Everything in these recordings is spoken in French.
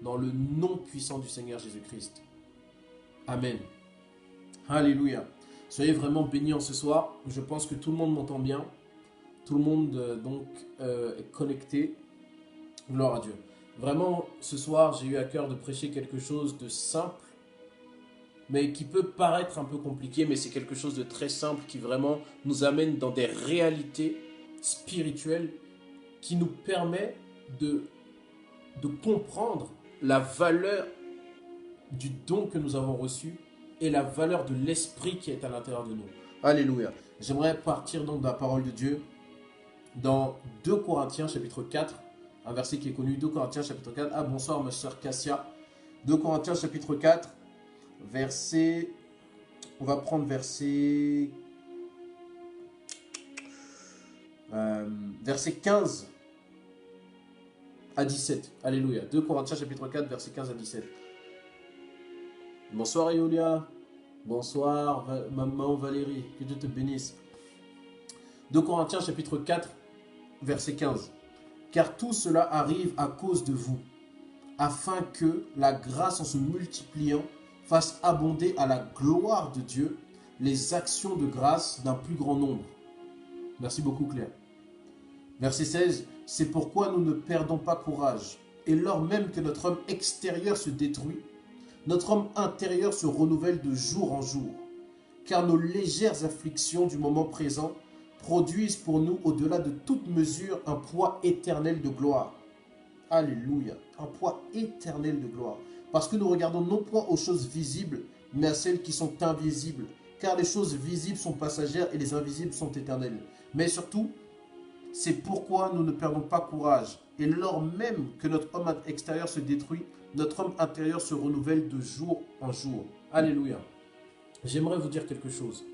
dans le nom puissant du Seigneur Jésus-Christ. Amen. Alléluia. Soyez vraiment bénis en ce soir. Je pense que tout le monde m'entend bien. Tout le monde est connecté. Gloire à Dieu. Vraiment, ce soir, j'ai eu à cœur de prêcher quelque chose de simple, mais qui peut paraître un peu compliqué, mais c'est quelque chose de très simple qui vraiment nous amène dans des réalités spirituelles qui nous permet de comprendre la valeur du don que nous avons reçu et la valeur de l'esprit qui est à l'intérieur de nous. Alléluia. J'aimerais partir donc de la parole de Dieu dans 2 Corinthiens chapitre 4, un verset qui est connu, 2 Corinthiens chapitre 4. Ah bonsoir ma soeur Cassia. 2 Corinthiens chapitre 4, verset, on va prendre verset 15 à 17. Alléluia. 2 Corinthiens chapitre 4, verset 15 à 17. Bonsoir Yulia. Bonsoir maman Valérie. Que Dieu te bénisse. 2 Corinthiens chapitre 4, verset 15. Car tout cela arrive à cause de vous, afin que la grâce en se multipliant fasse abonder à la gloire de Dieu les actions de grâce d'un plus grand nombre. Merci beaucoup Claire. Verset 16. C'est pourquoi nous ne perdons pas courage. Et lors même que notre homme extérieur se détruit, notre homme intérieur se renouvelle de jour en jour. Car nos légères afflictions du moment présent produisent pour nous, au-delà de toute mesure, un poids éternel de gloire. Alléluia. Un poids éternel de gloire. Parce que nous regardons non point aux choses visibles, mais à celles qui sont invisibles. Car les choses visibles sont passagères et les invisibles sont éternelles. Mais surtout, c'est pourquoi nous ne perdons pas courage. Et lors même que notre homme extérieur se détruit, notre homme intérieur se renouvelle de jour en jour. Alléluia. J'aimerais vous dire quelque chose.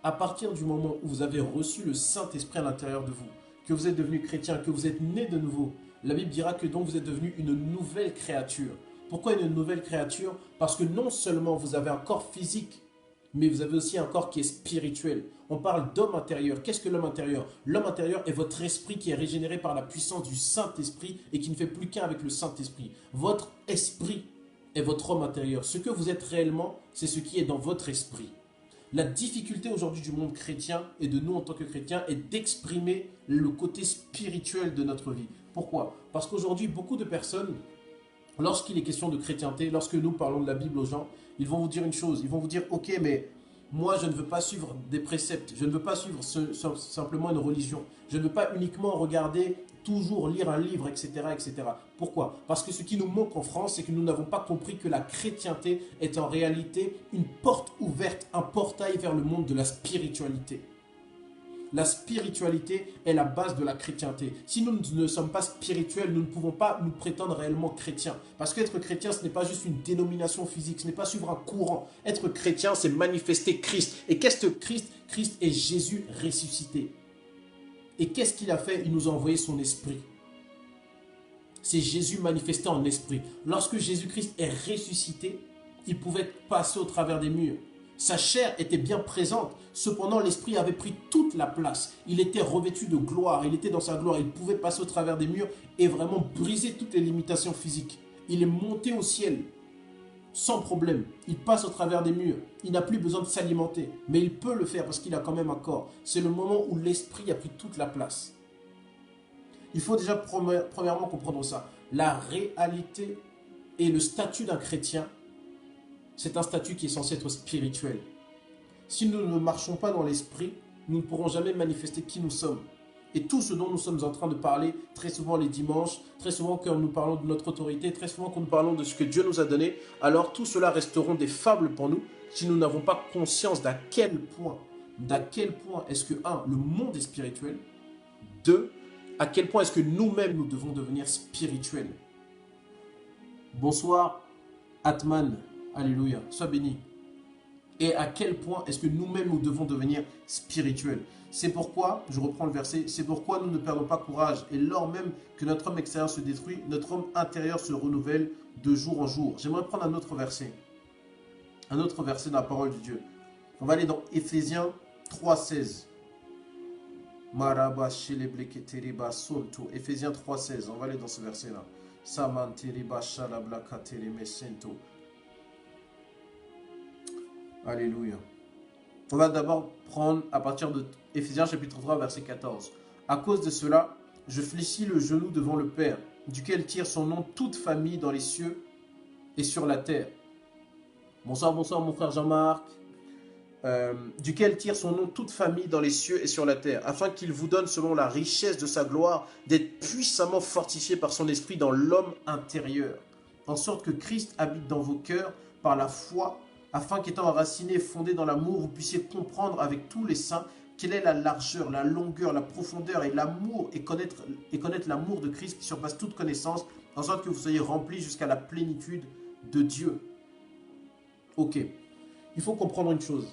À partir du moment où vous avez reçu le Saint-Esprit à l'intérieur de vous, que vous êtes devenu chrétien, que vous êtes né de nouveau, la Bible dira que donc vous êtes devenu une nouvelle créature. Pourquoi une nouvelle créature? Parce que non seulement vous avez un corps physique, mais vous avez aussi un corps qui est spirituel. On parle d'homme intérieur. Qu'est-ce que l'homme intérieur? L'homme intérieur est votre esprit qui est régénéré par la puissance du Saint-Esprit et qui ne fait plus qu'un avec le Saint-Esprit. Votre esprit est votre homme intérieur. Ce que vous êtes réellement, c'est ce qui est dans votre esprit. La difficulté aujourd'hui du monde chrétien et de nous en tant que chrétiens est d'exprimer le côté spirituel de notre vie. Pourquoi? Parce qu'aujourd'hui, beaucoup de personnes, lorsqu'il est question de chrétienté, lorsque nous parlons de la Bible aux gens, ils vont vous dire une chose, ils vont vous dire « Ok, mais moi je ne veux pas suivre des préceptes, je ne veux pas suivre simplement une religion, je ne veux pas uniquement regarder, toujours lire un livre, etc. etc. » Pourquoi? Parce que ce qui nous manque en France, c'est que nous n'avons pas compris que la chrétienté est en réalité une porte ouverte, un portail vers le monde de la spiritualité. La spiritualité est la base de la chrétienté. Si nous ne sommes pas spirituels, nous ne pouvons pas nous prétendre réellement chrétiens. Parce qu'être chrétien, ce n'est pas juste une dénomination physique, ce n'est pas suivre un courant. Être chrétien, c'est manifester Christ. Et qu'est-ce que Christ? Christ est Jésus ressuscité. Et qu'est-ce qu'il a fait? Il nous a envoyé son esprit. C'est Jésus manifesté en esprit. Lorsque Jésus-Christ est ressuscité, il pouvait passer au travers des murs. Sa chair était bien présente, cependant l'esprit avait pris toute la place. Il était revêtu de gloire, il était dans sa gloire, il pouvait passer au travers des murs et vraiment briser toutes les limitations physiques. Il est monté au ciel sans problème, il passe au travers des murs, il n'a plus besoin de s'alimenter, mais il peut le faire parce qu'il a quand même un corps. C'est le moment où l'esprit a pris toute la place. Il faut déjà premièrement comprendre ça. La réalité et le statut d'un chrétien, c'est un statut qui est censé être spirituel. Si nous ne marchons pas dans l'esprit, nous ne pourrons jamais manifester qui nous sommes. Et tout ce dont nous sommes en train de parler, très souvent les dimanches, très souvent quand nous parlons de notre autorité, très souvent quand nous parlons de ce que Dieu nous a donné, alors tout cela resteront des fables pour nous si nous n'avons pas conscience d'à quel point est-ce que, 1, le monde est spirituel, 2, à quel point est-ce que nous-mêmes nous devons devenir spirituels. Bonsoir, Atman. Alléluia, sois béni. Et à quel point est-ce que nous-mêmes nous devons devenir spirituels. C'est pourquoi, je reprends le verset, c'est pourquoi nous ne perdons pas courage. Et lors même que notre homme extérieur se détruit, notre homme intérieur se renouvelle de jour en jour. J'aimerais prendre un autre verset dans la parole de Dieu. On va aller dans Éphésiens 3,16. Éphésiens 3,16, on va aller dans ce verset-là. Alléluia. On va d'abord prendre à partir de Éphésiens chapitre 3, verset 14. À cause de cela, je fléchis le genou devant le Père, duquel tire son nom toute famille dans les cieux et sur la terre. Bonsoir, bonsoir mon frère Jean-Marc. Duquel tire son nom toute famille dans les cieux et sur la terre, afin qu'il vous donne selon la richesse de sa gloire d'être puissamment fortifié par son esprit dans l'homme intérieur, en sorte que Christ habite dans vos cœurs par la foi, afin qu'étant enraciné et fondé dans l'amour, vous puissiez comprendre avec tous les saints quelle est la largeur, la longueur, la profondeur et l'amour, et connaître l'amour de Christ qui surpasse toute connaissance, en sorte que vous soyez remplis jusqu'à la plénitude de Dieu. Ok, il faut comprendre une chose.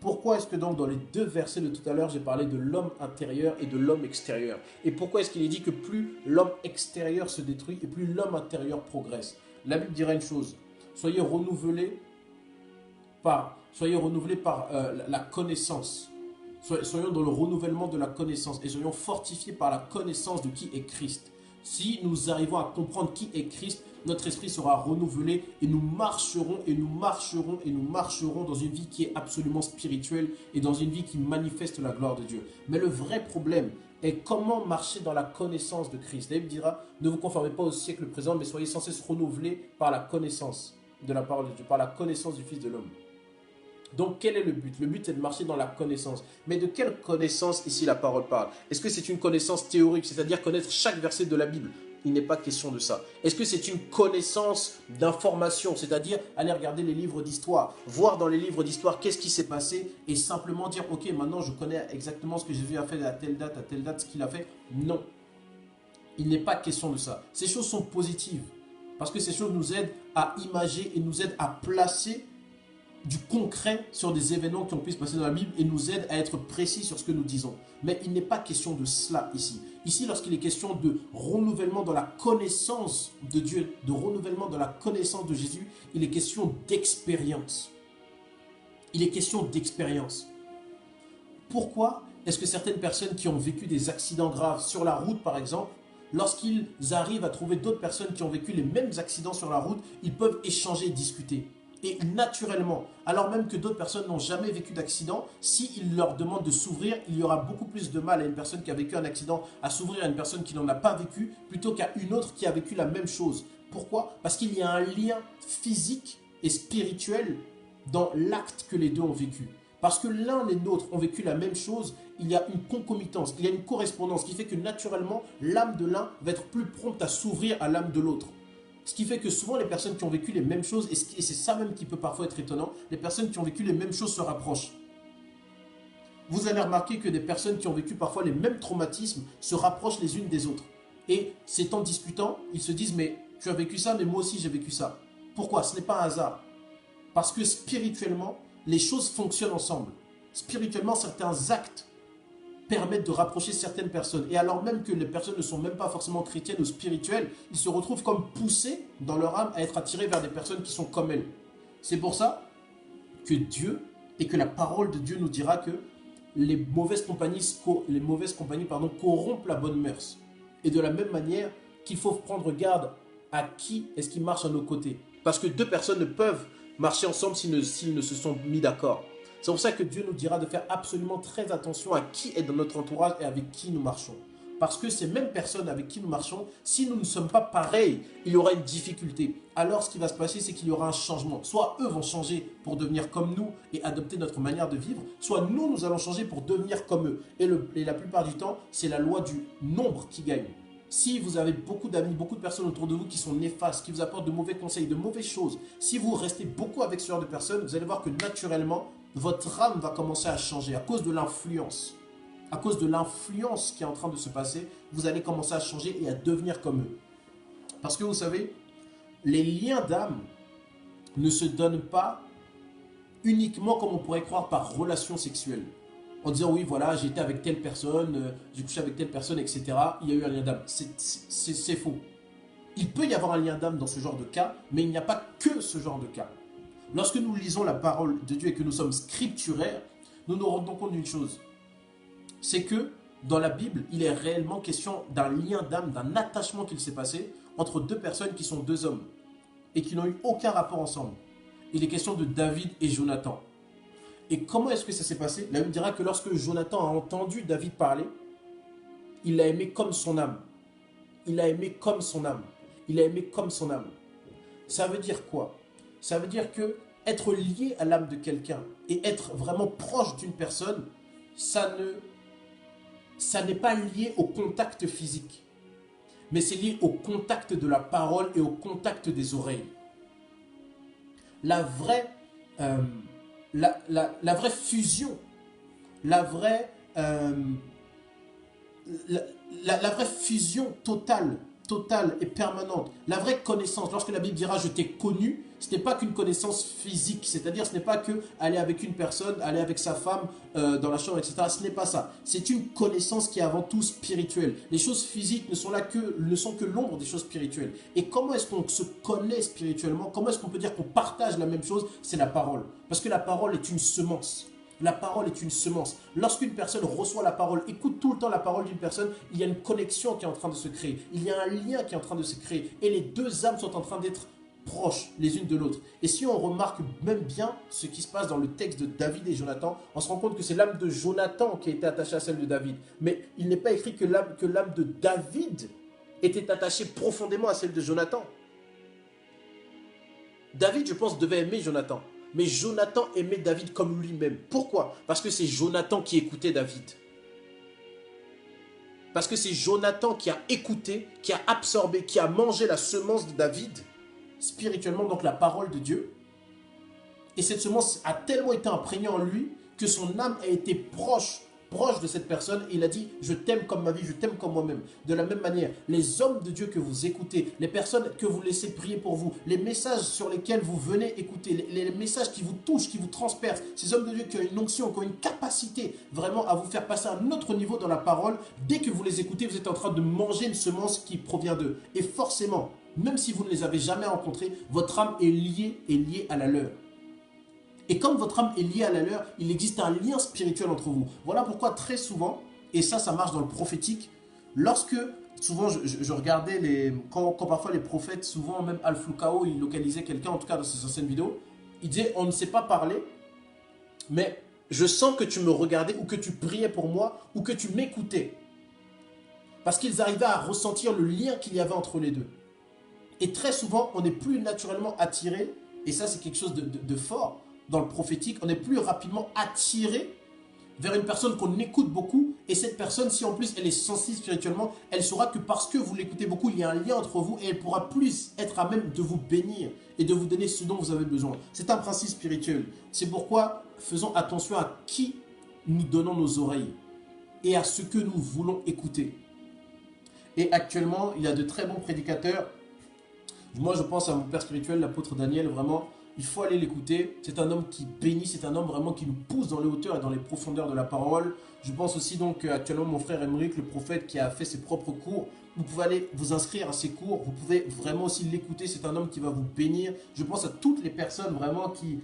Pourquoi est-ce que donc dans les deux versets de tout à l'heure, j'ai parlé de l'homme intérieur et de l'homme extérieur? Et pourquoi est-ce qu'il est dit que plus l'homme extérieur se détruit et plus l'homme intérieur progresse? La Bible dirait une chose, soyez renouvelés par la connaissance. Soyons dans le renouvellement de la connaissance et soyons fortifiés par la connaissance de qui est Christ. Si nous arrivons à comprendre qui est Christ, notre esprit sera renouvelé et nous marcherons et nous marcherons et nous marcherons dans une vie qui est absolument spirituelle et dans une vie qui manifeste la gloire de Dieu. Mais le vrai problème est comment marcher dans la connaissance de Christ. La Bible dira, ne vous conformez pas au siècle présent, mais soyez sans cesse renouvelés par la connaissance de la parole de Dieu, par la connaissance du Fils de l'homme. Donc, quel est le but? Le but est de marcher dans la connaissance. Mais de quelle connaissance ici la parole parle? Est-ce que c'est une connaissance théorique, c'est-à-dire connaître chaque verset de la Bible? Il n'est pas question de ça. Est-ce que c'est une connaissance d'information, c'est-à-dire aller regarder les livres d'histoire, voir dans les livres d'histoire qu'est-ce qui s'est passé et simplement dire, ok, maintenant je connais exactement ce que Jésus a fait à telle date, ce qu'il a fait? Non. Il n'est pas question de ça. Ces choses sont positives parce que ces choses nous aident à imager et nous aident à placer du concret sur des événements qui ont pu se passer dans la Bible et nous aide à être précis sur ce que nous disons. Mais il n'est pas question de cela ici. Ici, lorsqu'il est question de renouvellement dans la connaissance de Dieu, de renouvellement dans la connaissance de Jésus, il est question d'expérience. Il est question d'expérience. Pourquoi est-ce que certaines personnes qui ont vécu des accidents graves sur la route, par exemple, lorsqu'ils arrivent à trouver d'autres personnes qui ont vécu les mêmes accidents sur la route, ils peuvent échanger et discuter? Et naturellement, alors même que d'autres personnes n'ont jamais vécu d'accident, s'ils leur demandent de s'ouvrir, il y aura beaucoup plus de mal à une personne qui a vécu un accident à s'ouvrir à une personne qui n'en a pas vécu, plutôt qu'à une autre qui a vécu la même chose. Pourquoi? Parce qu'il y a un lien physique et spirituel dans l'acte que les deux ont vécu. Parce que l'un et l'autre ont vécu la même chose, il y a une concomitance, il y a une correspondance qui fait que naturellement, l'âme de l'un va être plus prompte à s'ouvrir à l'âme de l'autre. Ce qui fait que souvent les personnes qui ont vécu les mêmes choses, et c'est ça même qui peut parfois être étonnant, les personnes qui ont vécu les mêmes choses se rapprochent. Vous allez remarquer que des personnes qui ont vécu parfois les mêmes traumatismes se rapprochent les unes des autres. Et c'est en discutant, ils se disent, mais tu as vécu ça, mais moi aussi j'ai vécu ça. Pourquoi? Ce n'est pas un hasard. Parce que spirituellement, les choses fonctionnent ensemble. Spirituellement, certains actes permettent de rapprocher certaines personnes. Et alors même que les personnes ne sont même pas forcément chrétiennes ou spirituelles, ils se retrouvent comme poussés dans leur âme à être attirés vers des personnes qui sont comme elles. C'est pour ça que Dieu et que la parole de Dieu nous dira que les mauvaises compagnies corrompent la bonne mœurs. Et de la même manière qu'il faut prendre garde à qui est-ce qui marche à nos côtés. Parce que deux personnes ne peuvent marcher ensemble s'ils ne se sont mis d'accord. C'est pour ça que Dieu nous dira de faire absolument très attention à qui est dans notre entourage et avec qui nous marchons. Parce que ces mêmes personnes avec qui nous marchons, si nous ne sommes pas pareils, il y aura une difficulté. Alors ce qui va se passer, c'est qu'il y aura un changement. Soit eux vont changer pour devenir comme nous et adopter notre manière de vivre, soit nous allons changer pour devenir comme eux. Et la plupart du temps, c'est la loi du nombre qui gagne. Si vous avez beaucoup d'amis, beaucoup de personnes autour de vous qui sont néfastes, qui vous apportent de mauvais conseils, de mauvaises choses, si vous restez beaucoup avec ce genre de personnes, vous allez voir que naturellement, votre âme va commencer à changer à cause de l'influence. À cause de l'influence qui est en train de se passer, vous allez commencer à changer et à devenir comme eux. Parce que vous savez, les liens d'âme ne se donnent pas uniquement comme on pourrait croire par relation sexuelle. En disant oui voilà j'ai été avec telle personne, j'ai couché avec telle personne, etc. Il y a eu un lien d'âme. C'est faux. Il peut y avoir un lien d'âme dans ce genre de cas, mais il n'y a pas que ce genre de cas. Lorsque nous lisons la parole de Dieu et que nous sommes scripturaires, nous nous rendons compte d'une chose. C'est que dans la Bible, il est réellement question d'un lien d'âme, d'un attachement qu'il s'est passé entre deux personnes qui sont deux hommes et qui n'ont eu aucun rapport ensemble. Il est question de David et Jonathan. Et comment est-ce que ça s'est passé? La Bible dira que lorsque Jonathan a entendu David parler, il l'a aimé comme son âme. Il l'a aimé comme son âme. Il l'a aimé comme son âme. Ça veut dire quoi? Ça veut dire que être lié à l'âme de quelqu'un et être vraiment proche d'une personne, ça n'est pas lié au contact physique, mais c'est lié au contact de la parole et au contact des oreilles. La vraie fusion, la vraie fusion totale et permanente, la vraie connaissance, lorsque la Bible dira « je t'ai connu », ce n'est pas qu'une connaissance physique, c'est-à-dire ce n'est pas que aller avec une personne, aller avec sa femme dans la chambre, etc. Ce n'est pas ça. C'est une connaissance qui est avant tout spirituelle. Les choses physiques ne sont que l'ombre des choses spirituelles. Et comment est-ce qu'on se connaît spirituellement? Comment est-ce qu'on peut dire qu'on partage la même chose? C'est la parole. Parce que la parole est une semence. La parole est une semence. Lorsqu'une personne reçoit la parole, écoute tout le temps la parole d'une personne, il y a une connexion qui est en train de se créer. Il y a un lien qui est en train de se créer. Et les deux âmes sont en train d'être proches les unes de l'autre. Et si on remarque même bien ce qui se passe dans le texte de David et Jonathan, on se rend compte que c'est l'âme de Jonathan qui a été attachée à celle de David. Mais il n'est pas écrit que l'âme de David était attachée profondément à celle de Jonathan. David, je pense, devait aimer Jonathan. Mais Jonathan aimait David comme lui-même. Pourquoi? Parce que c'est Jonathan qui écoutait David. Parce que c'est Jonathan qui a écouté, qui a absorbé, qui a mangé la semence de David, spirituellement, donc la parole de Dieu. Et cette semence a tellement été imprégnée en lui que son âme a été proche de cette personne. Et il a dit, je t'aime comme ma vie, je t'aime comme moi-même. De la même manière, les hommes de Dieu que vous écoutez, les personnes que vous laissez prier pour vous, les messages sur lesquels vous venez écouter, les messages qui vous touchent, qui vous transpercent, ces hommes de Dieu qui ont une onction, qui ont une capacité vraiment à vous faire passer à un autre niveau dans la parole, dès que vous les écoutez, vous êtes en train de manger une semence qui provient d'eux. Et forcément, même si vous ne les avez jamais rencontrés, votre âme est liée à la leur. Et comme votre âme est liée à la leur, il existe un lien spirituel entre vous. Voilà pourquoi très souvent, et ça marche dans le prophétique, lorsque, souvent je regardais, quand parfois les prophètes, souvent même Al-Floukao, il localisait quelqu'un, en tout cas dans ses anciennes vidéos, il disait, on ne sait pas parler, mais je sens que tu me regardais, ou que tu priais pour moi, ou que tu m'écoutais. Parce qu'ils arrivaient à ressentir le lien qu'il y avait entre les deux. Et très souvent, on est plus naturellement attiré, et ça c'est quelque chose de fort, dans le prophétique, on est plus rapidement attiré vers une personne qu'on écoute beaucoup. Et cette personne, si en plus elle est sensible spirituellement, elle saura que parce que vous l'écoutez beaucoup, il y a un lien entre vous et elle pourra plus être à même de vous bénir et de vous donner ce dont vous avez besoin. C'est un principe spirituel. C'est pourquoi faisons attention à qui nous donnons nos oreilles et à ce que nous voulons écouter. Et actuellement, il y a de très bons prédicateurs. Moi, je pense à mon père spirituel, l'apôtre Daniel, vraiment. Il faut aller l'écouter. C'est un homme qui bénit, c'est un homme vraiment qui nous pousse dans les hauteurs et dans les profondeurs de la parole. Je pense aussi donc actuellement mon frère Emeric, le prophète, qui a fait ses propres cours. Vous pouvez aller vous inscrire à ses cours. Vous pouvez vraiment aussi l'écouter. C'est un homme qui va vous bénir. Je pense à toutes les personnes vraiment qui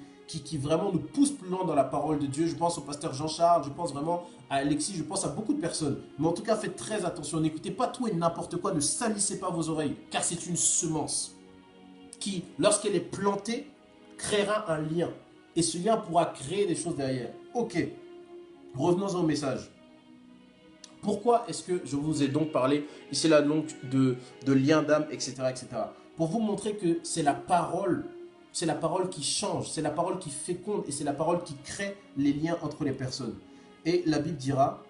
vraiment nous poussent plus loin dans la parole de Dieu. Je pense au pasteur Jean-Charles, je pense vraiment à Alexis, je pense à beaucoup de personnes. Mais en tout cas, faites très attention. N'écoutez pas tout et n'importe quoi. Ne salissez pas vos oreilles, car c'est une semence qui, lorsqu'elle est plantée, créera un lien. Et ce lien pourra créer des choses derrière. Ok, revenons au message. Pourquoi est-ce que je vous ai donc parlé ici là donc de lien d'âme, etc., etc. Pour vous montrer que c'est la parole qui change, c'est la parole qui féconde et c'est la parole qui crée les liens entre les personnes. Et la Bible dira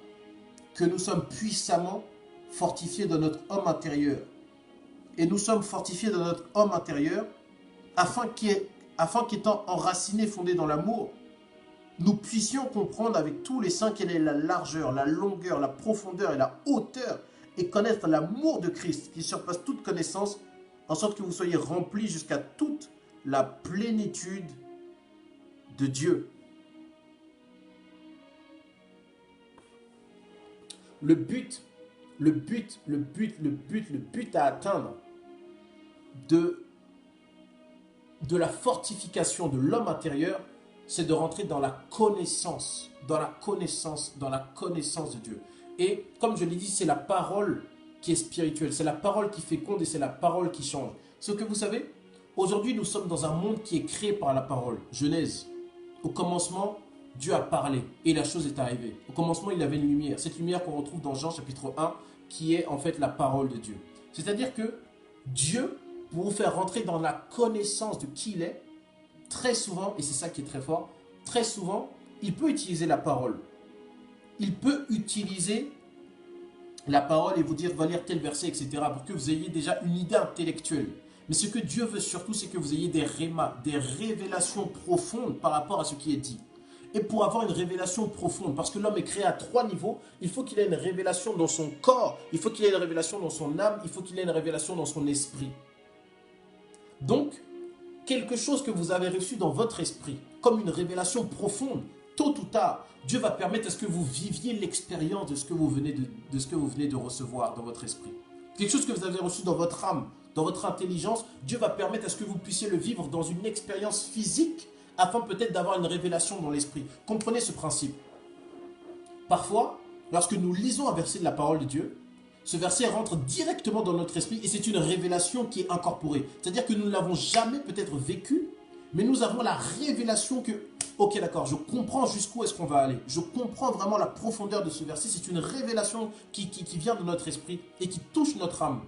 que nous sommes puissamment fortifiés dans notre homme intérieur. Et nous sommes fortifiés dans notre homme intérieur afin qu'étant enracinés, fondés dans l'amour, nous puissions comprendre avec tous les saints quelle est la largeur, la longueur, la profondeur et la hauteur et connaître l'amour de Christ qui surpasse toute connaissance, en sorte que vous soyez remplis jusqu'à toute la plénitude de Dieu. Le but à atteindre de la fortification de l'homme intérieur, c'est de rentrer dans la connaissance de Dieu. Et comme je l'ai dit, c'est la parole qui est spirituelle. C'est la parole qui féconde et c'est la parole qui change. Ce que vous savez, aujourd'hui nous sommes dans un monde qui est créé par la parole. Genèse. Au commencement, Dieu a parlé et la chose est arrivée. Au commencement, il avait une lumière. Cette lumière qu'on retrouve dans Jean chapitre 1, qui est en fait la parole de Dieu. C'est-à-dire que Dieu, pour vous faire rentrer dans la connaissance de qui il est, très souvent, et c'est ça qui est très fort, très souvent, il peut utiliser la parole. Il peut utiliser la parole et vous dire, va lire tel verset, etc. pour que vous ayez déjà une idée intellectuelle. Mais ce que Dieu veut surtout, c'est que vous ayez des rémas, des révélations profondes par rapport à ce qui est dit. Et pour avoir une révélation profonde, parce que l'homme est créé à 3 niveaux, il faut qu'il ait une révélation dans son corps, il faut qu'il ait une révélation dans son âme, il faut qu'il ait une révélation dans son esprit. Donc, quelque chose que vous avez reçu dans votre esprit, comme une révélation profonde, tôt ou tard, Dieu va permettre à ce que vous viviez l'expérience de ce que vous venez de recevoir dans votre esprit. Quelque chose que vous avez reçu dans votre âme, dans votre intelligence, Dieu va permettre à ce que vous puissiez le vivre dans une expérience physique, afin peut-être d'avoir une révélation dans l'esprit. Comprenez ce principe. Parfois, lorsque nous lisons un verset de la parole de Dieu, ce verset rentre directement dans notre esprit et c'est une révélation qui est incorporée. C'est-à-dire que nous ne l'avons jamais peut-être vécu, mais nous avons la révélation que, ok d'accord, je comprends jusqu'où est-ce qu'on va aller. Je comprends vraiment la profondeur de ce verset. C'est une révélation qui vient de notre esprit et qui touche notre âme.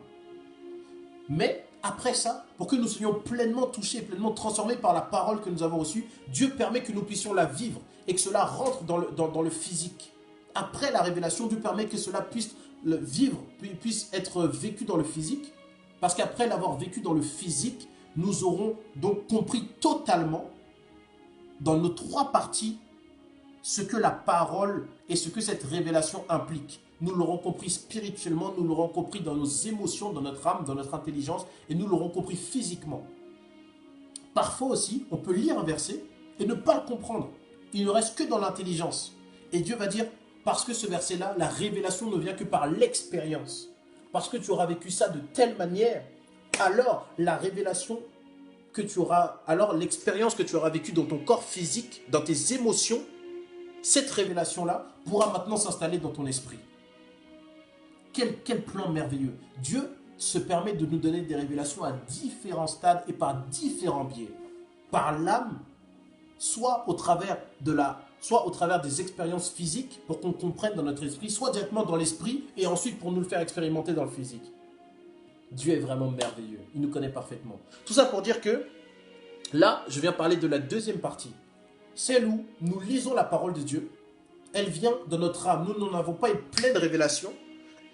Mais après ça, pour que nous soyons pleinement touchés, pleinement transformés par la parole que nous avons reçue, Dieu permet que nous puissions la vivre et que cela rentre dans le physique. Après la révélation, Dieu permet que cela puisse le vivre, puisse être vécu dans le physique. Parce qu'après l'avoir vécu dans le physique, nous aurons donc compris totalement, dans nos 3 parties, ce que la parole et ce que cette révélation implique. Nous l'aurons compris spirituellement, nous l'aurons compris dans nos émotions, dans notre âme, dans notre intelligence, et nous l'aurons compris physiquement. Parfois aussi, on peut lire un verset et ne pas le comprendre. Il ne reste que dans l'intelligence. Et Dieu va dire, parce que ce verset-là, la révélation ne vient que par l'expérience. Parce que tu auras vécu ça de telle manière, alors la révélation que tu auras, alors l'expérience que tu auras vécue dans ton corps physique, dans tes émotions, cette révélation-là pourra maintenant s'installer dans ton esprit. Quel plan merveilleux. Dieu se permet de nous donner des révélations à différents stades et par différents biais. Par l'âme, soit au travers des expériences physiques pour qu'on comprenne dans notre esprit, soit directement dans l'esprit et ensuite pour nous le faire expérimenter dans le physique. Dieu est vraiment merveilleux. Il nous connaît parfaitement. Tout ça pour dire que là, je viens parler de la deuxième partie. Celle où nous lisons la parole de Dieu. Elle vient de notre âme. Nous n'en avons pas une pleine révélation.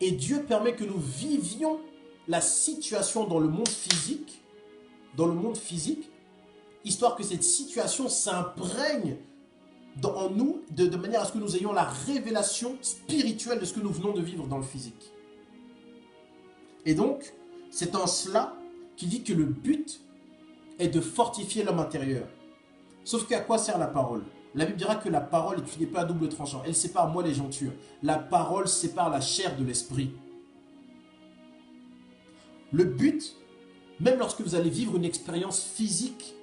Et Dieu permet que nous vivions la situation dans le monde physique, histoire que cette situation s'imprègne en nous de manière à ce que nous ayons la révélation spirituelle de ce que nous venons de vivre dans le physique. Et donc, c'est en cela qu'il dit que le but est de fortifier l'homme intérieur. Sauf qu'à quoi sert la parole? La Bible dira que la parole est une épée à double tranchant. Elle sépare moelle et jointure. La parole sépare la chair de l'esprit. Le but, même lorsque vous allez vivre une expérience physique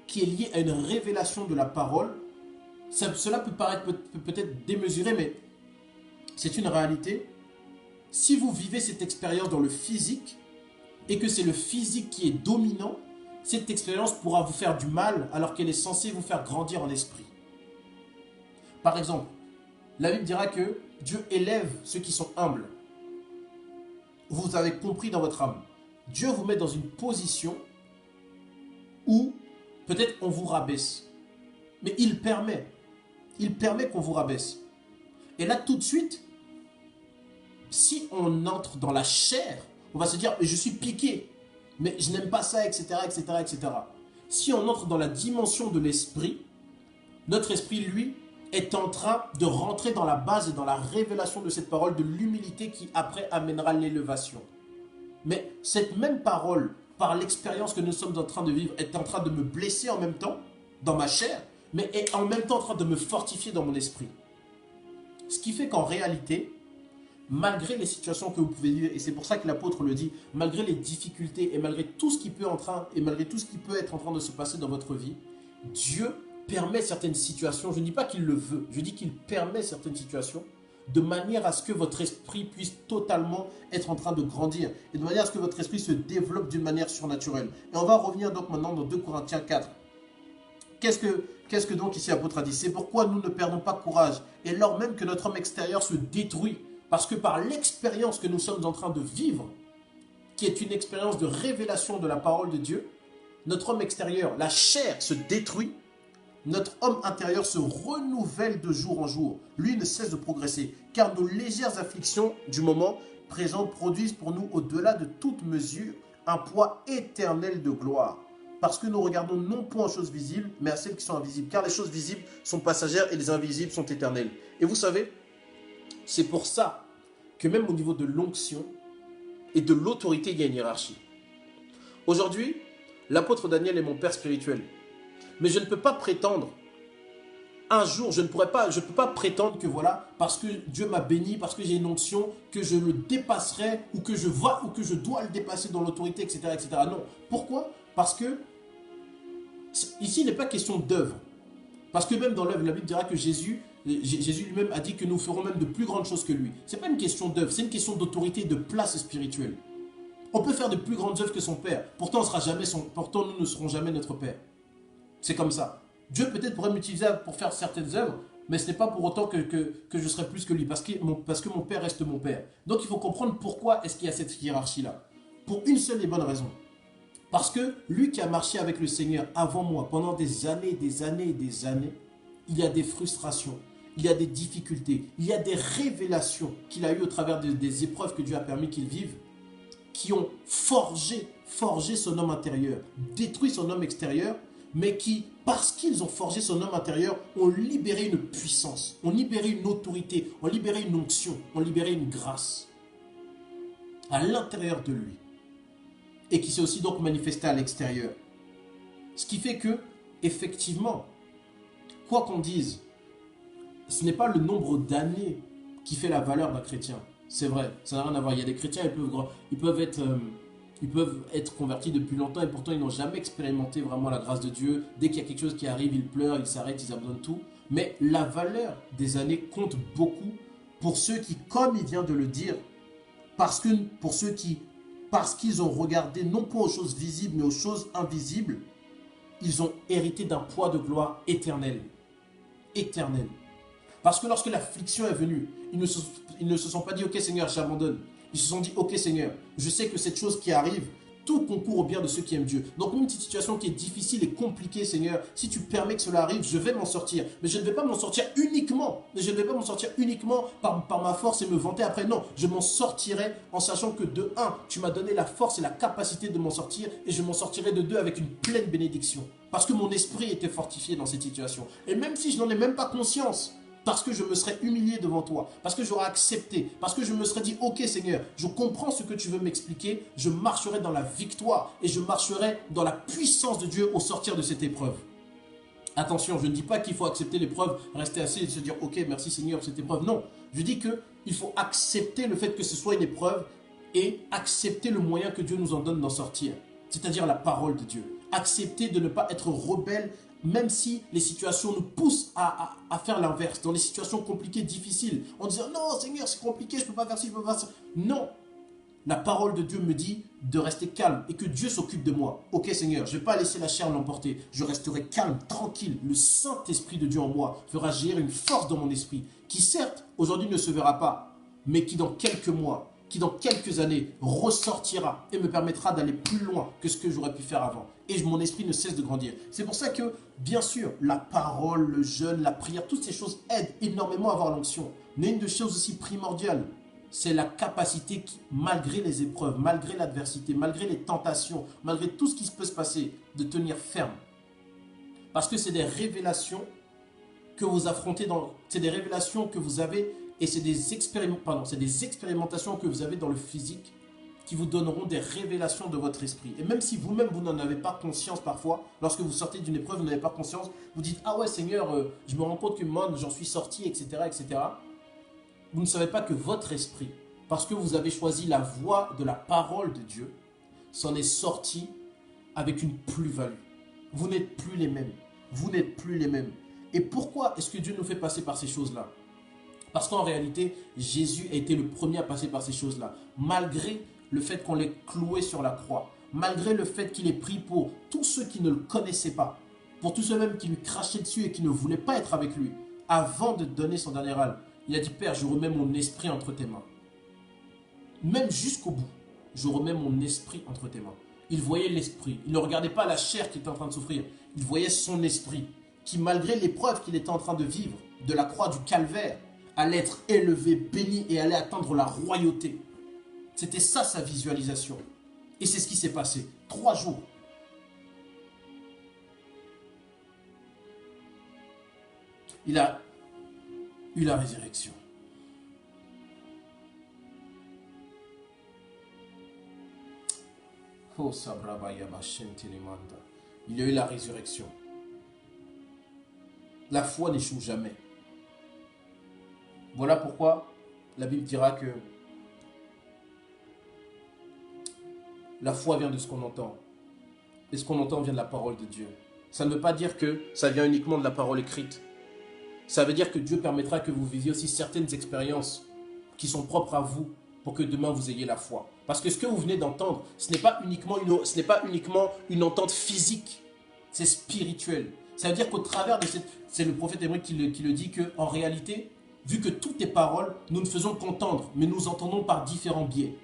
qui est liée à une révélation de la parole, cela peut paraître peut-être démesuré, mais c'est une réalité. Si vous vivez cette expérience dans le physique et que c'est le physique qui est dominant, cette expérience pourra vous faire du mal alors qu'elle est censée vous faire grandir en esprit. Par exemple, la Bible dira que Dieu élève ceux qui sont humbles. Vous avez compris dans votre âme. Dieu vous met dans une position où peut-être on vous rabaisse. Mais il permet qu'on vous rabaisse. Et là, tout de suite, si on entre dans la chair, on va se dire, je suis piqué, mais je n'aime pas ça, etc., etc., etc. Si on entre dans la dimension de l'esprit, notre esprit, lui, est en train de rentrer dans la base et dans la révélation de cette parole, de l'humilité qui après amènera l'élévation. Mais cette même parole, par l'expérience que nous sommes en train de vivre, est en train de me blesser en même temps, dans ma chair, mais est en même temps en train de me fortifier dans mon esprit. Ce qui fait qu'en réalité, malgré les situations que vous pouvez vivre, et c'est pour ça que l'apôtre le dit, malgré les difficultés et malgré tout ce qui peut être en train de se passer dans votre vie, Dieu permet certaines situations. Je ne dis pas qu'il le veut, je dis qu'il permet certaines situations de manière à ce que votre esprit puisse totalement être en train de grandir et de manière à ce que votre esprit se développe d'une manière surnaturelle. Et on va revenir donc maintenant dans 2 Corinthiens 4. Qu'est-ce que donc ici l'apôtre a dit? C'est pourquoi nous ne perdons pas courage. Et lors même que notre homme extérieur se détruit, parce que par l'expérience que nous sommes en train de vivre, qui est une expérience de révélation de la parole de Dieu, notre homme extérieur, la chair, se détruit, notre homme intérieur se renouvelle de jour en jour. Lui ne cesse de progresser, car nos légères afflictions du moment présent produisent pour nous, au-delà de toute mesure, un poids éternel de gloire. Parce que nous regardons non point aux choses visibles, mais à celles qui sont invisibles. Car les choses visibles sont passagères et les invisibles sont éternelles. Et vous savez, c'est pour ça que même au niveau de l'onction et de l'autorité, il y a une hiérarchie. Aujourd'hui, l'apôtre Daniel est mon père spirituel. Mais je ne peux pas prétendre, un jour, je ne peux pas prétendre que voilà, parce que Dieu m'a béni, parce que j'ai une onction, que je le dépasserai, ou que je dois le dépasser dans l'autorité, etc., etc. Non. Pourquoi? Parce que ici, il n'est pas question d'œuvre. Parce que même dans l'œuvre, la Bible dira que Jésus lui-même a dit que nous ferons même de plus grandes choses que lui. Ce n'est pas une question d'œuvre, c'est une question d'autorité et de place spirituelle. On peut faire de plus grandes œuvres que son Père. Pourtant, nous ne serons jamais notre Père. C'est comme ça. Dieu peut-être pourrait m'utiliser pour faire certaines œuvres, mais ce n'est pas pour autant que je serai plus que lui, parce que mon Père reste mon Père. Donc il faut comprendre pourquoi est-ce qu'il y a cette hiérarchie-là. Pour une seule et bonne raison. Parce que lui qui a marché avec le Seigneur avant moi, pendant des années, des années et des années, il y a des frustrations, il y a des difficultés, il y a des révélations qu'il a eues au travers des épreuves que Dieu a permis qu'il vive, qui ont forgé son homme intérieur, détruit son homme extérieur, mais qui, parce qu'ils ont forgé son homme intérieur, ont libéré une puissance, ont libéré une autorité, ont libéré une onction, ont libéré une grâce à l'intérieur de lui. Et qui s'est aussi donc manifesté à l'extérieur. Ce qui fait que, effectivement, quoi qu'on dise, ce n'est pas le nombre d'années qui fait la valeur d'un chrétien. C'est vrai, ça n'a rien à voir. Il y a des chrétiens, ils peuvent être convertis depuis longtemps et pourtant ils n'ont jamais expérimenté vraiment la grâce de Dieu. Dès qu'il y a quelque chose qui arrive, ils pleurent, ils s'arrêtent, ils abandonnent tout. Mais la valeur des années compte beaucoup pour ceux qui, comme il vient de le dire, parce qu'ils ont regardé non pas aux choses visibles mais aux choses invisibles, ils ont hérité d'un poids de gloire éternel. Éternel. Parce que lorsque l'affliction est venue, ils ne se sont pas dit « Ok Seigneur, j'abandonne ». Ils se sont dit « Ok Seigneur, je sais que cette chose qui arrive, tout concourt au bien de ceux qui aiment Dieu. Donc même une petite situation qui est difficile et compliquée, Seigneur, si tu permets que cela arrive, je vais m'en sortir. Mais je ne vais pas m'en sortir uniquement. Par ma force et me vanter après. Non, je m'en sortirai en sachant que de un, tu m'as donné la force et la capacité de m'en sortir. Et je m'en sortirai de deux avec une pleine bénédiction. Parce que mon esprit était fortifié dans cette situation. Et même si je n'en ai même pas conscience, parce que je me serais humilié devant toi, parce que j'aurais accepté, parce que je me serais dit « Ok Seigneur, je comprends ce que tu veux m'expliquer, je marcherai dans la victoire et je marcherai dans la puissance de Dieu au sortir de cette épreuve. » Attention, je ne dis pas qu'il faut accepter l'épreuve, rester assis et se dire « Ok, merci Seigneur pour cette épreuve. » Non, je dis qu'il faut accepter le fait que ce soit une épreuve et accepter le moyen que Dieu nous en donne d'en sortir, c'est-à-dire la parole de Dieu. Accepter de ne pas être rebelle, même si les situations nous poussent à faire l'inverse, dans les situations compliquées, difficiles, en disant « Non, Seigneur, c'est compliqué, je ne peux pas faire ci, je ne peux pas faire ça. » Non, la parole de Dieu me dit de rester calme et que Dieu s'occupe de moi. Ok Seigneur, je ne vais pas laisser la chair l'emporter, je resterai calme, tranquille. Le Saint-Esprit de Dieu en moi fera gérer une force dans mon esprit qui certes, aujourd'hui ne se verra pas, mais qui dans quelques mois, qui dans quelques années ressortira et me permettra d'aller plus loin que ce que j'aurais pu faire avant. Et mon esprit ne cesse de grandir. C'est pour ça que, bien sûr, la parole, le jeûne, la prière, toutes ces choses aident énormément à avoir l'onction. Mais une des choses aussi primordiales, c'est la capacité, malgré les épreuves, malgré l'adversité, malgré les tentations, malgré tout ce qui peut se passer, de tenir ferme. Parce que c'est des révélations que vous affrontez, c'est des révélations que vous avez, et c'est des expérimentations que vous avez dans le physique qui vous donneront des révélations de votre esprit. Et même si vous-même, vous n'en avez pas conscience parfois, lorsque vous sortez d'une épreuve, vous n'avez pas conscience, vous dites « Ah ouais Seigneur, je me rends compte que moi, j'en suis sorti, etc. etc. » Vous ne savez pas que votre esprit, parce que vous avez choisi la voie de la parole de Dieu, s'en est sorti avec une plus-value. Vous n'êtes plus les mêmes. Vous n'êtes plus les mêmes. Et pourquoi est-ce que Dieu nous fait passer par ces choses-là? Parce qu'en réalité, Jésus a été le premier à passer par ces choses-là. Malgré le fait qu'on l'ait cloué sur la croix, malgré le fait qu'il ait pris pour tous ceux qui ne le connaissaient pas, pour tous ceux même qui lui crachaient dessus et qui ne voulaient pas être avec lui, avant de donner son dernier râle, il a dit, Père, je remets mon esprit entre tes mains. Même jusqu'au bout, je remets mon esprit entre tes mains. Il voyait l'esprit. Il ne regardait pas la chair qui était en train de souffrir. Il voyait son esprit, qui malgré l'épreuve qu'il était en train de vivre, de la croix du calvaire, allait être élevé, béni et allait atteindre la royauté. C'était ça sa visualisation. Et c'est ce qui s'est passé. 3 jours. Il a eu la résurrection. Oh, il y a eu la résurrection. La foi n'échoue jamais. Voilà pourquoi la Bible dira que la foi vient de ce qu'on entend. Et ce qu'on entend vient de la parole de Dieu. Ça ne veut pas dire que ça vient uniquement de la parole écrite. Ça veut dire que Dieu permettra que vous viviez aussi certaines expériences qui sont propres à vous pour que demain vous ayez la foi. Parce que ce que vous venez d'entendre, ce n'est pas uniquement une entente physique, c'est spirituel. Ça veut dire qu'au travers de cette... C'est le prophète hébreu qui le dit qu'en réalité, vu que toutes les paroles, nous ne faisons qu'entendre, mais nous entendons par différents biais.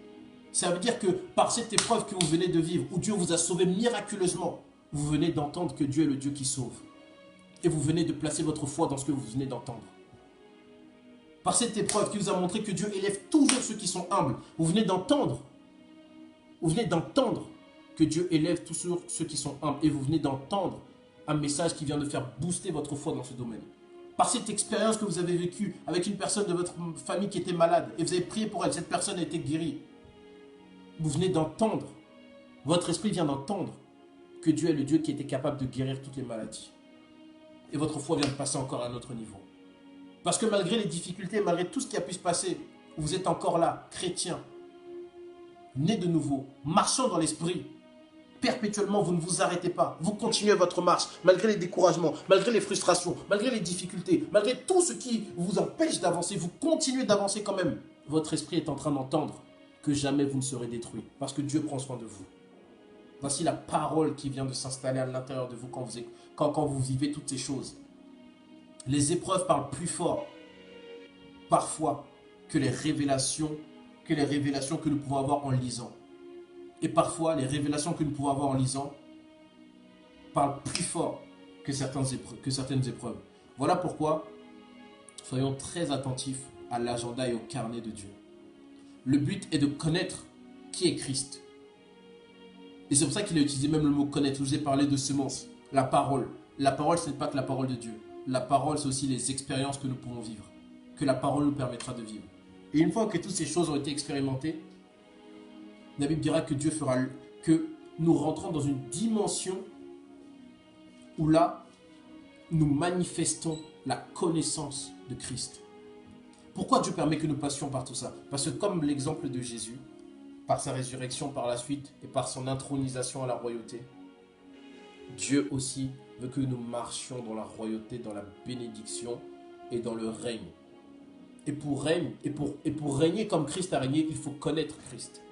Ça veut dire que par cette épreuve que vous venez de vivre, où Dieu vous a sauvé miraculeusement, vous venez d'entendre que Dieu est le Dieu qui sauve. Et vous venez de placer votre foi dans ce que vous venez d'entendre. Par cette épreuve qui vous a montré que Dieu élève toujours ceux qui sont humbles, vous venez d'entendre. Vous venez d'entendre que Dieu élève toujours ceux qui sont humbles. Et vous venez d'entendre un message qui vient de faire booster votre foi dans ce domaine. Par cette expérience que vous avez vécue avec une personne de votre famille qui était malade, et vous avez prié pour elle, cette personne a été guérie. Vous venez d'entendre, votre esprit vient d'entendre que Dieu est le Dieu qui était capable de guérir toutes les maladies. Et votre foi vient de passer encore à un autre niveau. Parce que malgré les difficultés, malgré tout ce qui a pu se passer, vous êtes encore là, chrétien, né de nouveau, marchant dans l'esprit. Perpétuellement, vous ne vous arrêtez pas. Vous continuez votre marche, malgré les découragements, malgré les frustrations, malgré les difficultés, malgré tout ce qui vous empêche d'avancer. Vous continuez d'avancer quand même. Votre esprit est en train d'entendre que jamais vous ne serez détruit, parce que Dieu prend soin de vous. Voici la parole qui vient de s'installer à l'intérieur de vous quand vous vivez toutes ces choses. Les épreuves parlent plus fort, parfois, que les révélations que nous pouvons avoir en lisant. Et parfois, les révélations que nous pouvons avoir en lisant parlent plus fort que certaines épreuves. Voilà pourquoi, soyons très attentifs à l'agenda et au carnet de Dieu. Le but est de connaître qui est Christ. Et c'est pour ça qu'il a utilisé même le mot connaître. Je vous ai parlé de semence, la parole. La parole, ce n'est pas que la parole de Dieu. La parole, c'est aussi les expériences que nous pouvons vivre, que la parole nous permettra de vivre. Et une fois que toutes ces choses ont été expérimentées, la Bible dira que Dieu fera que nous rentrons dans une dimension où là, nous manifestons la connaissance de Christ. Pourquoi Dieu permet que nous passions par tout ça? Parce que comme l'exemple de Jésus, par sa résurrection par la suite et par son intronisation à la royauté, Dieu aussi veut que nous marchions dans la royauté, dans la bénédiction et dans le règne. Et pour régner comme Christ a régné, il faut connaître Christ.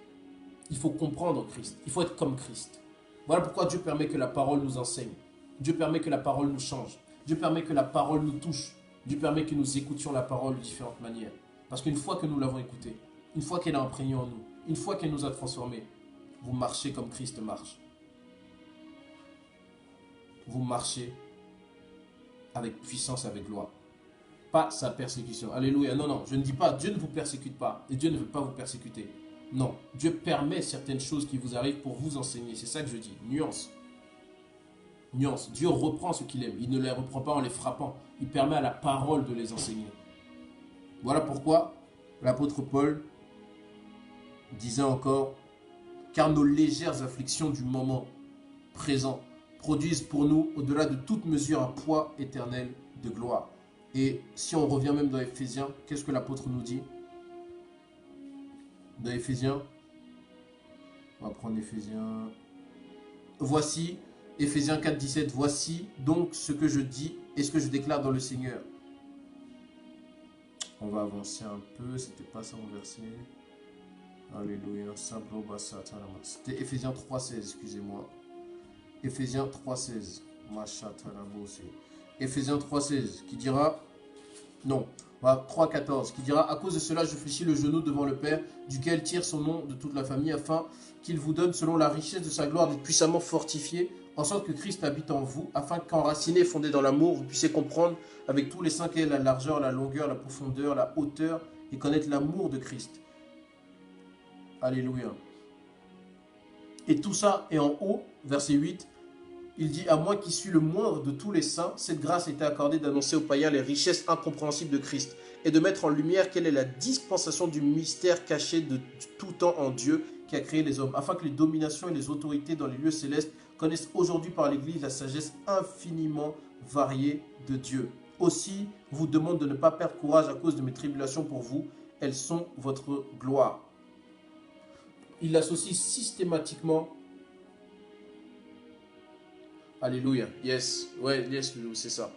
Il faut comprendre Christ. Il faut être comme Christ. Voilà pourquoi Dieu permet que la parole nous enseigne. Dieu permet que la parole nous change. Dieu permet que la parole nous touche. Dieu permet que nous écoutions la parole de différentes manières. Parce qu'une fois que nous l'avons écoutée, une fois qu'elle a imprégné en nous, une fois qu'elle nous a transformés, vous marchez comme Christ marche. Vous marchez avec puissance, avec gloire. Pas sa persécution. Alléluia. Non, non, je ne dis pas, Dieu ne vous persécute pas. Et Dieu ne veut pas vous persécuter. Non, Dieu permet certaines choses qui vous arrivent pour vous enseigner. C'est ça que je dis. Nuance. Nuance. Dieu reprend ce qu'il aime. Il ne les reprend pas en les frappant. Il permet à la parole de les enseigner. Voilà pourquoi l'apôtre Paul disait encore, car nos légères afflictions du moment présent produisent pour nous, au-delà de toute mesure, un poids éternel de gloire. Et si on revient même dans Éphésiens, qu'est-ce que l'apôtre nous dit? Dans Éphésiens, on va prendre Éphésiens. Voici, Éphésiens 4, 17, voici donc ce que je dis et ce que je déclare dans le Seigneur. On va avancer un peu. C'était pas ça mon verset. Alléluia. C'était Ephésiens 3,16, excusez-moi. Ephésiens 3,16. Ephésiens 3,16 qui dira... Non, 3,14 qui dira: à cause de cela, je fléchis le genou devant le Père, duquel tire son nom de toute la famille, afin qu'il vous donne, selon la richesse de sa gloire, d'être puissamment fortifié, en sorte que Christ habite en vous, afin qu'enraciné et fondé dans l'amour, vous puissiez comprendre avec tous les saints quelle est la largeur, la longueur, la profondeur, la hauteur, et connaître l'amour de Christ. Alléluia. Et tout ça est en haut, verset 8. Il dit: à moi qui suis le moindre de tous les saints, cette grâce a été accordée d'annoncer aux païens les richesses incompréhensibles de Christ et de mettre en lumière quelle est la dispensation du mystère caché de tout temps en Dieu qui a créé les hommes, afin que les dominations et les autorités dans les lieux célestes connaissent aujourd'hui par l'Église la sagesse infiniment variée de Dieu. Aussi, vous demande de ne pas perdre courage à cause de mes tribulations pour vous. Elles sont votre gloire. Il associe systématiquement... Alléluia, yes, ouais, yes, c'est ça.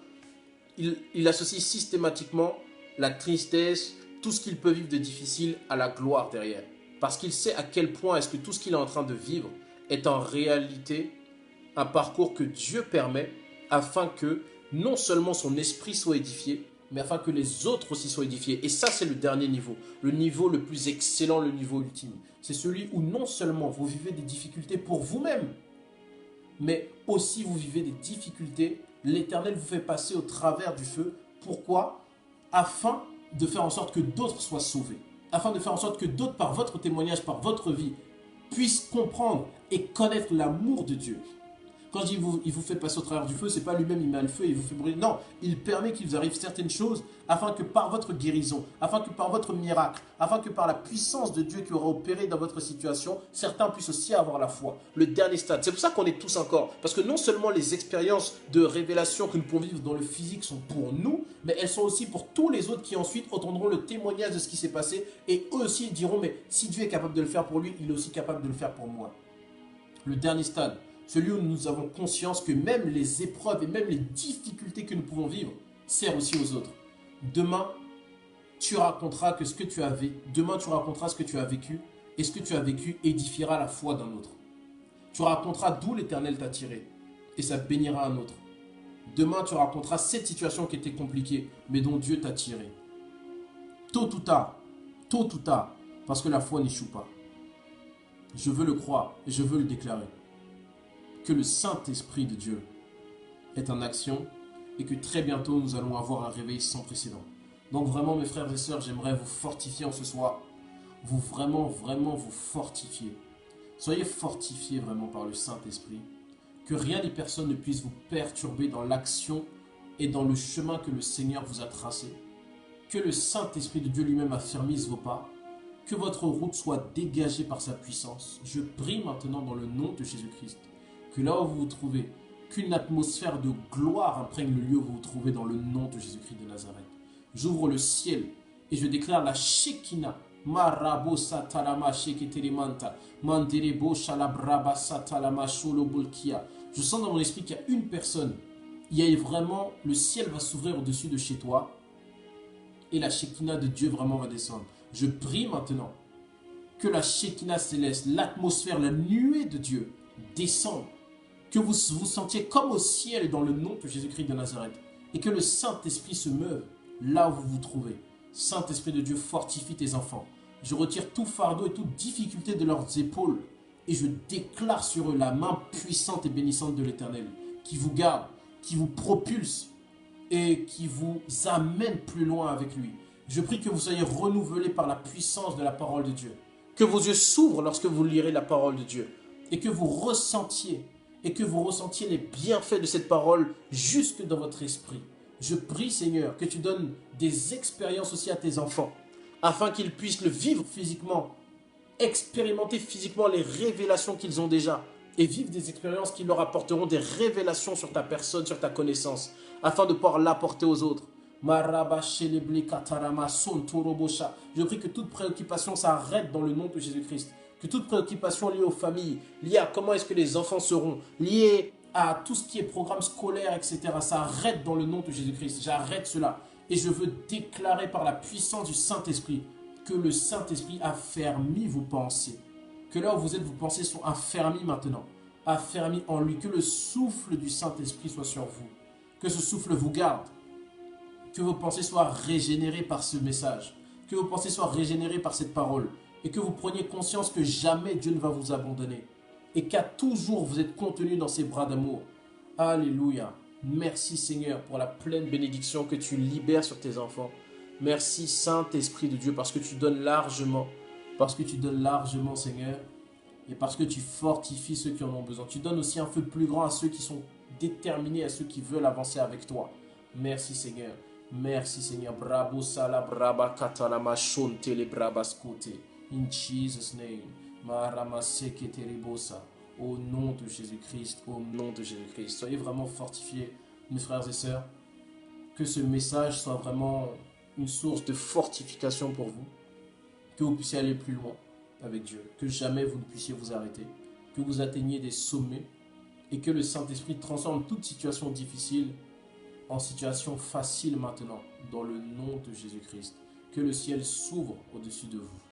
Il associe systématiquement la tristesse, tout ce qu'il peut vivre de difficile à la gloire derrière. Parce qu'il sait à quel point est-ce que tout ce qu'il est en train de vivre est en réalité un parcours que Dieu permet afin que non seulement son esprit soit édifié, mais afin que les autres aussi soient édifiés. Et ça, c'est le dernier niveau, le niveau le plus excellent, le niveau ultime. C'est celui où non seulement vous vivez des difficultés pour vous-même, mais aussi vous vivez des difficultés, l'Éternel vous fait passer au travers du feu. Pourquoi? Afin de faire en sorte que d'autres soient sauvés. Afin de faire en sorte que d'autres, par votre témoignage, par votre vie, puissent comprendre et connaître l'amour de Dieu. Quand je dis il vous fait passer au travers du feu, ce n'est pas lui-même, il met le feu et il vous fait brûler. Non, il permet qu'il vous arrive certaines choses afin que par votre guérison, afin que par votre miracle, afin que par la puissance de Dieu qui aura opéré dans votre situation, certains puissent aussi avoir la foi. Le dernier stade. C'est pour ça qu'on est tous encore. Parce que non seulement les expériences de révélation que nous pouvons vivre dans le physique sont pour nous, mais elles sont aussi pour tous les autres qui ensuite entendront le témoignage de ce qui s'est passé. Et eux aussi ils diront: mais si Dieu est capable de le faire pour lui, il est aussi capable de le faire pour moi. Le dernier stade. Celui où nous avons conscience que même les épreuves et même les difficultés que nous pouvons vivre servent aussi aux autres. Demain, tu raconteras ce que tu as vécu et ce que tu as vécu édifiera la foi d'un autre. Tu raconteras d'où l'Éternel t'a tiré et ça bénira un autre. Demain, tu raconteras cette situation qui était compliquée mais dont Dieu t'a tiré. Tôt ou tard, parce que la foi n'échoue pas. Je veux le croire et je veux le déclarer. Que le Saint-Esprit de Dieu est en action et que très bientôt nous allons avoir un réveil sans précédent. Donc vraiment mes frères et sœurs, j'aimerais vous fortifier en ce soir. Vous vraiment vous fortifier. Soyez fortifiés vraiment par le Saint-Esprit. Que rien ni personne ne puisse vous perturber dans l'action et dans le chemin que le Seigneur vous a tracé. Que le Saint-Esprit de Dieu lui-même affermisse vos pas. Que votre route soit dégagée par sa puissance. Je prie maintenant dans le nom de Jésus-Christ. Que là où vous vous trouvez, qu'une atmosphère de gloire imprègne le lieu où vous vous trouvez dans le nom de Jésus-Christ de Nazareth. J'ouvre le ciel et je déclare la Shekinah. Marabo satalama sheketelemanta. Manderebo shalabraba satalama sholobulkia. Je sens dans mon esprit qu'il y a une personne. Il y a vraiment, le ciel va s'ouvrir au-dessus de chez toi. Et la Shekinah de Dieu vraiment va descendre. Je prie maintenant que la Shekinah céleste, l'atmosphère, la nuée de Dieu descende. Que vous vous sentiez comme au ciel dans le nom de Jésus-Christ de Nazareth. Et que le Saint-Esprit se meuve là où vous vous trouvez. Saint-Esprit de Dieu, fortifie tes enfants. Je retire tout fardeau et toute difficulté de leurs épaules. Et je déclare sur eux la main puissante et bénissante de l'Éternel. Qui vous garde, qui vous propulse et qui vous amène plus loin avec lui. Je prie que vous soyez renouvelés par la puissance de la parole de Dieu. Que vos yeux s'ouvrent lorsque vous lirez la parole de Dieu. Et que vous ressentiez les bienfaits de cette parole jusque dans votre esprit. Je prie, Seigneur, que tu donnes des expériences aussi à tes enfants, afin qu'ils puissent le vivre physiquement, expérimenter physiquement les révélations qu'ils ont déjà, et vivre des expériences qui leur apporteront des révélations sur ta personne, sur ta connaissance, afin de pouvoir l'apporter aux autres. Je prie que toute préoccupation s'arrête dans le nom de Jésus-Christ. Que toute préoccupation liée aux familles, liée à comment est-ce que les enfants seront, liée à tout ce qui est programme scolaire, etc., ça arrête dans le nom de Jésus-Christ. J'arrête cela. Et je veux déclarer par la puissance du Saint-Esprit que le Saint-Esprit affermit vos pensées. Que là où vous êtes, vos pensées sont affermies maintenant. Affermies en lui. Que le souffle du Saint-Esprit soit sur vous. Que ce souffle vous garde. Que vos pensées soient régénérées par ce message. Que vos pensées soient régénérées par cette parole. Et que vous preniez conscience que jamais Dieu ne va vous abandonner. Et qu'à toujours vous êtes contenu dans ses bras d'amour. Alléluia. Merci Seigneur pour la pleine bénédiction que tu libères sur tes enfants. Merci Saint-Esprit de Dieu parce que tu donnes largement. Parce que tu donnes largement Seigneur. Et parce que tu fortifies ceux qui en ont besoin. Tu donnes aussi un feu plus grand à ceux qui sont déterminés, à ceux qui veulent avancer avec toi. Merci Seigneur. Merci Seigneur. Bravo sala braba katalama shonte le brabaskote. In Jesus' name. Maramaseke terebosa. Au nom de Jésus-Christ, au nom de Jésus-Christ. Soyez vraiment fortifiés, mes frères et sœurs. Que ce message soit vraiment une source de fortification pour vous. Que vous puissiez aller plus loin avec Dieu. Que jamais vous ne puissiez vous arrêter. Que vous atteigniez des sommets. Et que le Saint-Esprit transforme toute situation difficile en situation facile maintenant. Dans le nom de Jésus-Christ. Que le ciel s'ouvre au-dessus de vous.